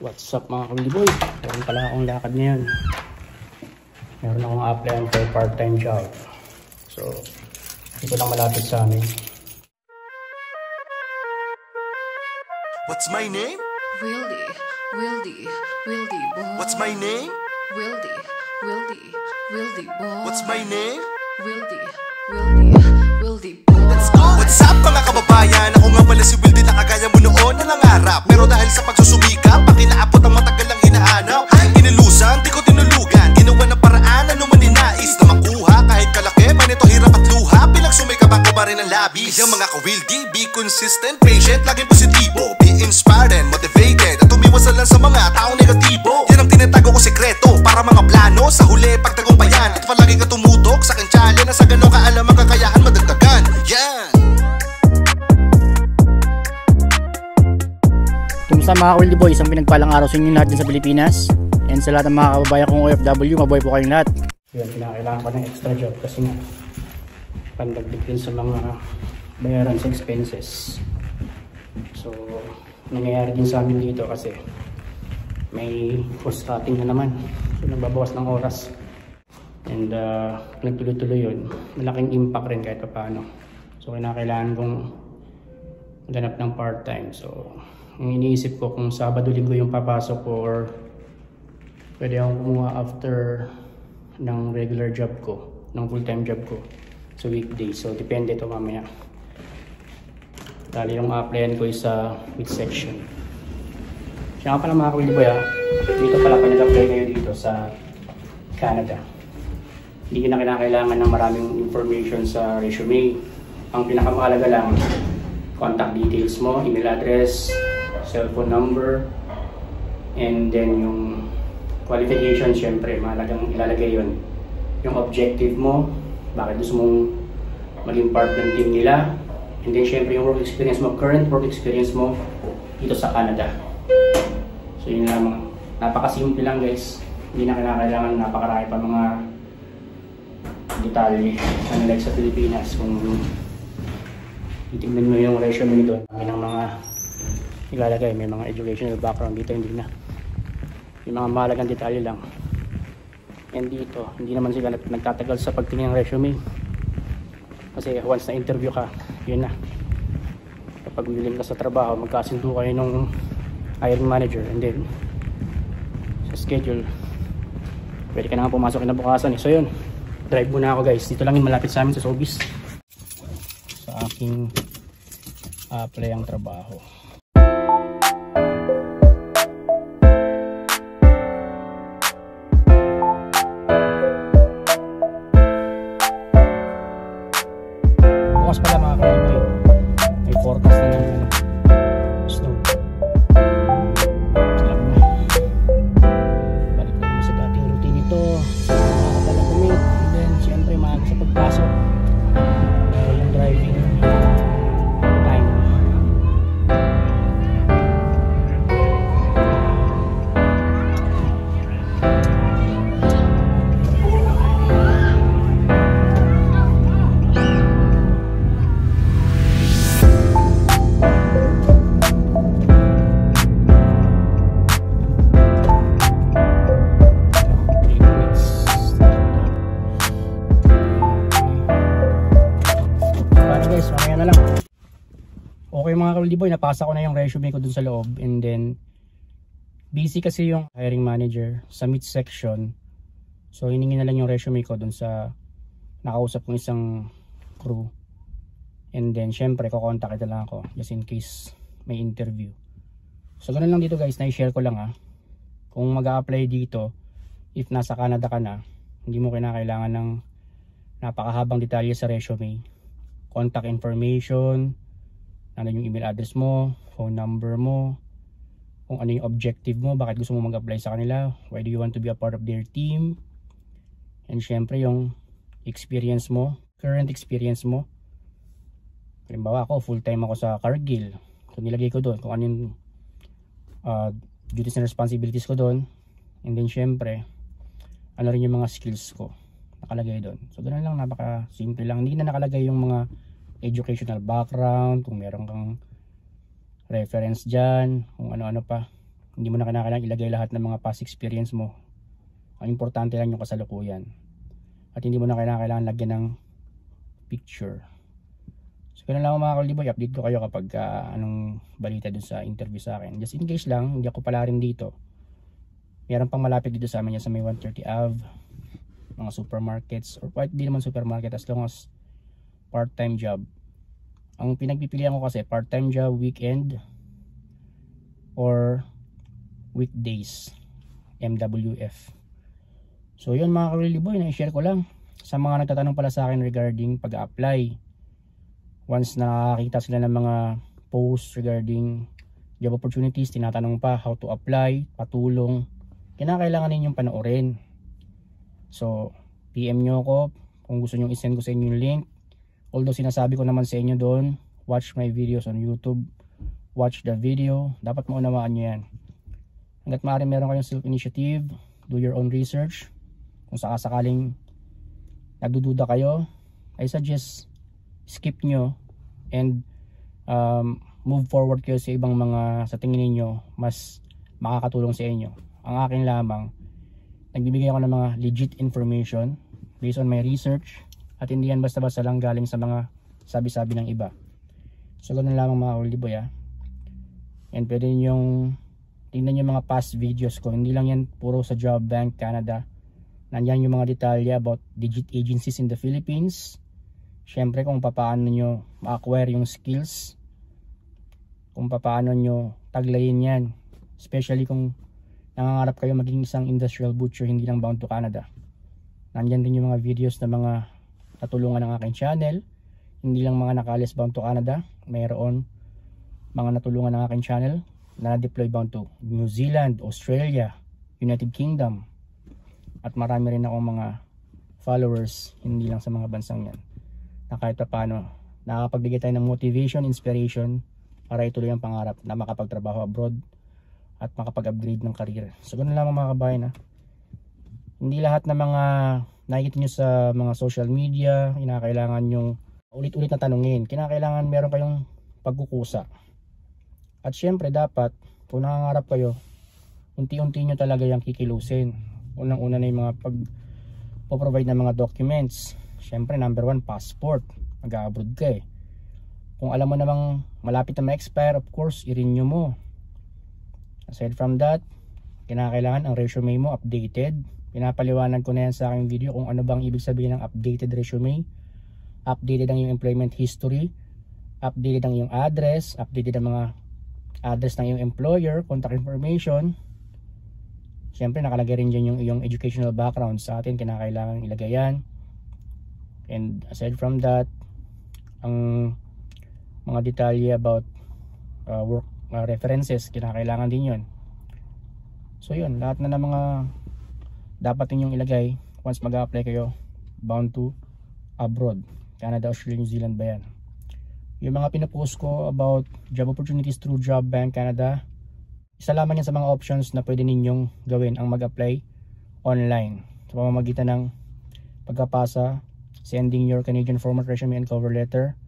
What's up mga kabiboy? Meron pala akong lakad ngayon. Meron akong applyan for part-time job. So, dito lang malapit sa amin. What's my name? Wildy boy. What's my name? Wildy boy. What's my name? Wildy boy. Let's go! What's up mga kababayan? Ako nga pala si Wildy na kagaya mo noon na nangarap. Pero dahil sa pagsusumikap, pag kinaapot ang matagal lang hinahanap, inilusan, di ko tinulugan. Ginawa ng paraan, ano man ninais na makuha. Kahit kalaki, manito hirap at luha. Pinagsumikap ako pa rin ang labis. Kaya mga ka-Wildy, be consistent, patient, laging positibo. Be inspired and motivated, at umiwas lang sa mga taong negatibo. Yan ang tinatago ko sekreto, para mga plano sa huli pagtagumpayan. At palagi ka tumutok sa aking challenge, na sa gano'ng kaalam ang kakayahan madagdagan. Yan! Kumusta mga ka-Wildy boy? Isang pinagpalang araw sa inyo lahat din sa Pilipinas. And sa lahat ng mga kababayan kong OFW, mabuhay po kayong lahat. Yan, kinakailangan ko ng extra job kasi nga pandagdag din sa mga bayaran sa expenses. So, nangyayari din sa amin dito kasi may cost cutting na naman. So, nagbabawas ng oras. And nagtuloy-tuloy yun. Malaking impact rin kahit paano. So, kinakailangan kong ganap ng part-time. So, ang iniisip ko kung Sabado-Linggo yung papasok ko or pwede akong kumuha after ng regular job ko, ng full-time job ko. So, weekdays. So, depende ito mamaya. Dali yung applyan ko is sa midsection. Siya nga pala mga ka-Wildy boy ha. Dito pala pa nag-apply kayo dito sa Canada. Hindi na kinakailangan ng maraming information sa resume. Ang pinakamahalaga lang, contact details mo, email address, cellphone number, and then yung qualification, syempre, mahalagang ilalagay yun. Yung objective mo, bakit gusto mong maging part ng team nila, and then syempre yung work experience mo, current work experience mo dito sa Canada. So yun lamang, napakasimple lang guys, hindi na kinakailangan napakarami pa mga detalye, like sa Pilipinas. Kung titignan mo yung resume doon, may ng mga ilalagay, may mga educational background. Dito hindi na, yung mga mahalagang detalye lang. And dito, hindi naman sila nagtatagal sa pagtingin ng resume kasi once na interview ka, yun na. Kapag willing ka sa trabaho, magkasundo kayo nung hiring manager, and then sa schedule pwede ka na nga pumasok kinabukasan eh. So yun, drive muna ako guys. Dito lang yung malapit sa amin sa Sobeys, sa aking apply ang trabaho. Bukas pala mga ka-Wildy, may forecast na ng snow. Alam na, balik na naman sa dating routine ito. Nakakapalagamit, and then syempre maaga sa pagpasok. Yung driving time. Okay mga ka-Wildy boy, napasa ko na yung resume ko dun sa loob, and then busy kasi yung hiring manager sa mid section. So hiningi na lang yung resume ko dun sa nakausap kong isang crew, and then syempre kukontak ito lang ako just in case may interview. So ganun lang dito guys, na-share ko lang ha. Kung mag-a-apply dito, if nasa Canada ka na, hindi mo kinakailangan ng napakahabang detalye sa resume. Contact information, ano yung email address mo, phone number mo, kung ano yung objective mo, bakit gusto mo mag-apply sa kanila, why do you want to be a part of their team, and syempre yung experience mo, current experience mo. Halimbawa ako, full time ako sa Cargill, so nilagay ko doon kung ano yung duties and responsibilities ko doon, and then syempre ano rin yung mga skills ko nakalagay doon. So ganoon lang, napaka simple lang, hindi na nakalagay yung mga educational background, kung meron kang reference dyan, kung ano-ano pa. Hindi mo na kailangan ilagay lahat ng mga past experience mo. Ang importante lang yung kasalukuyan. At hindi mo na kailangan lagyan ng picture. So ganun lang mga Kaldiboy, update ko kayo kapag anong balita dun sa interview sa akin. Just in case lang, hindi ako pala rin dito. Meron pang malapit dito sa amin yan sa may 130 Ave, mga supermarkets, or kahit di naman supermarket, as long as part-time job. Ang pinagpipilian ko kasi part-time job, weekend, or weekdays, MWF. So yun mga Kaldiboy, na-share ko lang sa mga nagtatanong pala sa akin regarding pag-apply. Once nakakita sila ng mga posts regarding job opportunities, tinatanong pa how to apply, patulong, kinakailangan ninyong panoorin. So PM nyo ako kung gusto nyo isend ko sa inyo yung link. Although sinasabi ko naman sa inyo doon, watch my videos on YouTube, watch the video, dapat maunawaan nyo yan. Hanggat maaari meron kayong self-initiative, do your own research. Kung sakasakaling nagdududa kayo, I suggest skip nyo and move forward kayo sa ibang mga sa tingin niyo mas makakatulong sa inyo. Ang akin lamang, nagbibigay ako ng mga legit information based on my research at hindi yan basta-basta lang galing sa mga sabi-sabi ng iba. So ganun lamang mga Kaldiboy and pwede ninyong tingnan yung mga past videos ko. Hindi lang yan puro sa Job Bank Canada. Nandyan yung mga detalye about digit agencies in the Philippines. Syempre kung paano nyo ma-acquire yung skills, kung paano nyo taglayin yan, especially kung nangangarap kayo maging isang industrial butcher, hindi lang bound to Canada. Nandyan din yung mga videos na mga natulungan ng aking channel, hindi lang mga nakalis bound to Canada, mayroon mga natulungan ng aking channel na deploy bound to New Zealand, Australia, United Kingdom, at marami rin akong mga followers hindi lang sa mga bansang yan, na kahit pa paano nakakapagbigay tayo ng motivation, inspiration para ituloy ang pangarap na makapagtrabaho abroad at makapag-upgrade ng career. So ganun lang mga kabayan hindi lahat ng mga nakikita nyo sa mga social media kinakailangan yung ulit-ulit na tanungin. Kinakailangan meron kayong pagkukusa. At syempre dapat kung nangangarap kayo, unti-unti nyo talaga yung kikilusin. Unang-una na yung mga pag-provide ng mga documents. Syempre number 1, passport. Mag-abroad ka Kung alam mo namang malapit na ma-expire, of course i-renew mo. Aside from that, kinakailangan ang resume mo updated. Pinapaliwanag ko na yan sa aking video kung ano bang ibig sabihin ng updated resume. Updated ang iyong employment history, updated ang iyong address, updated ang mga address ng iyong employer, contact information. Siyempre nakalagay rin dyan yung iyong educational background. Sa atin kinakailangan ilagay yan. And aside from that, ang mga detalye about work references, kinakailangan din yun. So yun, lahat na ng mga dapat ninyong ilagay once mag-apply kayo bound to abroad, Canada, Australia, New Zealand ba yan. Yung mga pinapost ko about job opportunities through Job Bank Canada, isa lamang yan sa mga options na pwede ninyong gawin ang mag-apply online sa pamamagitan ng pagkapasa, sending your Canadian format resume and cover letter.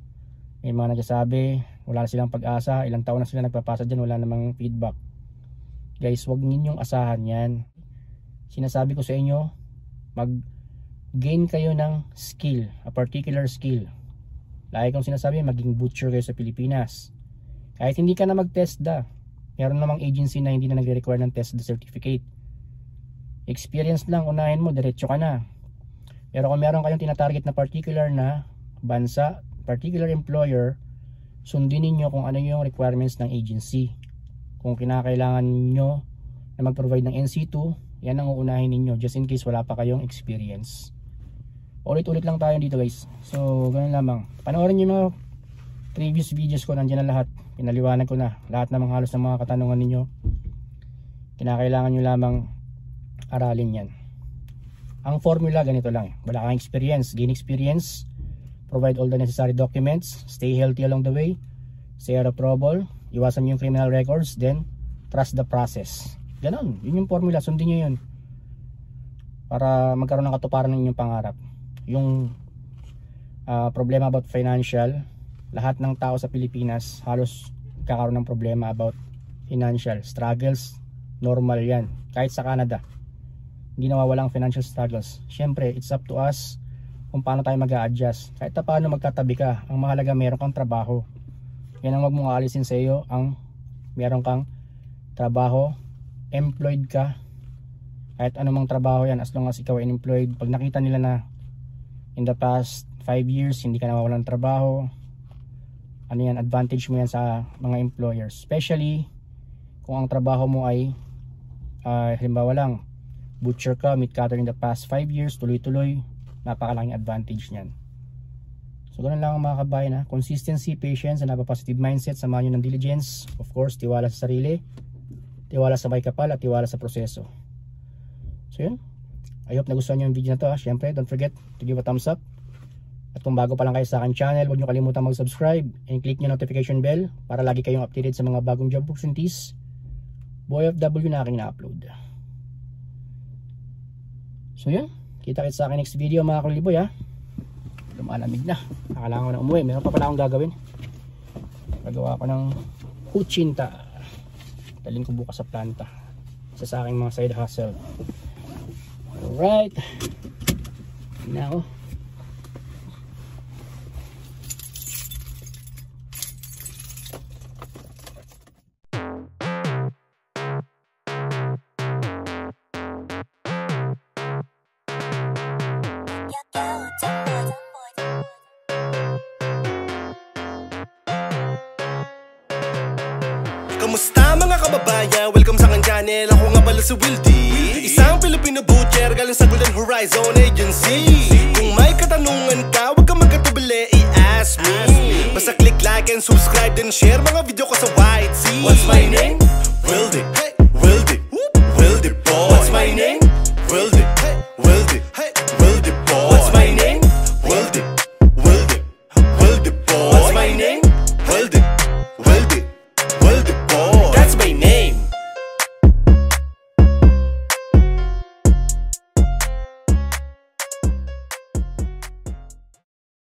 May mga nagsasabi wala na silang pag-asa, ilang taon na sila nagpapasa dyan, wala namang feedback. Guys, wag ninyong asahan yan. Sinasabi ko sa inyo, mag-gain kayo ng skill, a particular skill. Lagi kong sinasabi, maging butcher kayo sa Pilipinas. Kahit hindi ka na mag-TESDA, meron namang agency na hindi na nagre-require ng TESDA certificate. Experience lang, unahin mo, diretso ka na. Pero kung meron kayong tinatarget na particular na bansa, particular employer, sundin niyo kung ano yung requirements ng agency. Kung kinakailangan niyo na mag-provide ng NC2, yan ang uunahin niyo just in case wala pa kayong experience. Ulit-ulit lang tayo dito guys. So ganun lamang. Panoorin niyo mga previous videos ko, nandiyan na lahat. Pinaliwanag ko na lahat ng mga halos ng mga katanungan niyo. Kinakailangan niyo lamang aralin yan. Ang formula ganito lang. Wala kang experience, gain experience, provide all the necessary documents, stay healthy along the way, stay out of trouble, iwasan yung criminal records, then trust the process. Ganon, yun yung formula, sundin nyo yun para magkaroon ng katuparan ng inyong pangarap. Yung problema about financial, lahat ng tao sa Pilipinas halos kakaroon ng problema about financial struggles Normal yan. Kahit sa Canada, hindi nawawalang financial struggles. Siyempre, it's up to us kung paano tayo mag-a-adjust. Kahit na paano magtatabi ka, ang mahalaga meron kang trabaho. Yan ang wag mong aalisin sa iyo, ang meron kang trabaho, employed ka. Kahit anumang trabaho yan, as long as ikaw ay unemployed. Pag nakita nila na in the past 5 years hindi ka nawawalan ng trabaho, ano yan, advantage mo yan sa mga employers. Especially kung ang trabaho mo ay halimbawa lang, butcher ka, meat cutter in the past 5 years, tuloy-tuloy, napakalaking advantage niyan. So ganun lang mga kabayan, ha? Consistency, patience, and have a positive mindset. Samahan nyo ng diligence, of course, tiwala sa sarili, tiwala sa may kapal, at tiwala sa proseso. So yun, I hope nagustuhan nyo yung video na to, ha? Siyempre, don't forget to give a thumbs up. At kung bago pa lang kayo sa akin channel, huwag nyo kalimutan mag-subscribe and click nyo notification bell para lagi kayong updated sa mga bagong job opportunities Boy FW na aking na-upload. So yun, kita-kits sa akin next video mga kuliboy, ha. Lumalamig na, kailangan ko na umuwi. Meron pa pala akong gagawin. Gagawa ko ng kuchinta, dalhin ko bukas sa planta, isa sa aking mga side hustle. Alright, na ako. Kamusta mga kababayan? Welcome sa aking channel. Ako nga pala si Wildy, isang Filipino butcher galing sa Golden Horizon Agency. Kung may katanungan ka, huwag ka magkatubili, i-ask me. Basta click like and subscribe, then share mga video ko sa YT. What's my name? Wildy.